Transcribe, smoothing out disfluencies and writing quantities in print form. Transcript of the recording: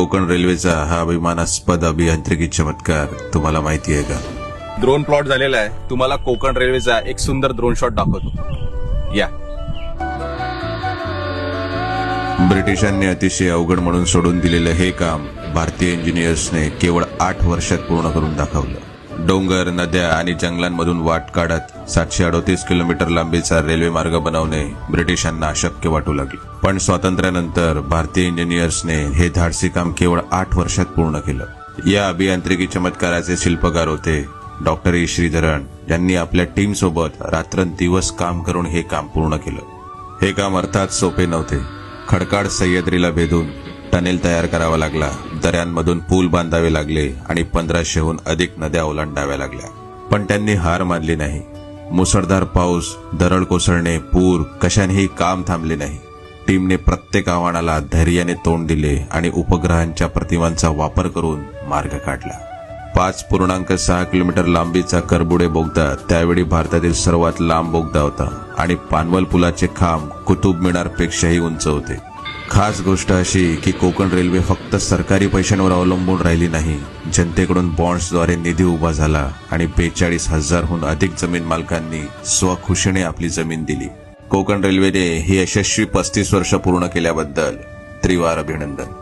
कोकण रेल्वेचा हा अभिमानास्पद अभियांत्रिकी चमत्कार तुम्हाला माहिती आहे का? ड्रोन प्लॉट झालेला आहे. तुम्हाला कोकण रेल्वेचा एक सुंदर ड्रोन शॉट दाखवतो. या ब्रिटिशांनी अतिशय अवघड म्हणून सोडून दिलेलं हे काम भारतीय इंजिनियर्सने केवळ 8 वर्षात पूर्ण करून दाखवलं. डोंगर, नद्या आणि जंगलांमधून वाट काढत 738 किलोमीटर लांबीचा रेल्वे मार्ग बनवणे ब्रिटिशांना अशक्य वाटू लागले. पण स्वातंत्र्यानंतर भारतीय इंजिनियर्सने हे धाडसी काम केवळ 8 वर्षात पूर्ण केलं. या अभियांत्रिकी चमत्काराचे शिल्पकार होते डॉक्टर ई श्रीधरन, ज्यांनी आपल्या टीम सोबत रात्रंदिवस काम करून हे काम पूर्ण केलं. हे काम अर्थात सोपे नव्हते. खडकाळ सह्याद्रीला भेदून टनेल तयार करावा लागला, दऱ्यांमधून पूल बांधावे लागले आणि 1500हून अधिक नद्या ओलांडाव्या लागल्या. पण त्यांनी हार मानली नाही. मुसळधार पाऊस, दरड कोसळणे, पूर कशानेही काम थांबले नाही. टीमने प्रत्येक आव्हानाला धैर्याने तोंड दिले आणि उपग्रहांच्या प्रतिमांचा वापर करून मार्ग काढला. 5.6 किलोमीटर लांबीचा करबुडे बोगदा त्यावेळी भारतातील सर्वात लांब बोगदा होता आणि पानवल पुलाचे खांब कुतुब मिनार पेक्षाही उंच होते. खास गोष्ट अशी की कोकण रेल्वे फक्त सरकारी पैशांवर अवलंबून राहिली नाही. जनतेकडून बॉन्ड्सद्वारे निधी उभा झाला आणि 42,000हून अधिक जमीन मालकांनी स्वखुशीने आपली जमीन दिली. कोकण रेल्वेने ही यशस्वी 35 वर्ष पूर्ण केल्याबद्दल त्रिवार अभिनंदन.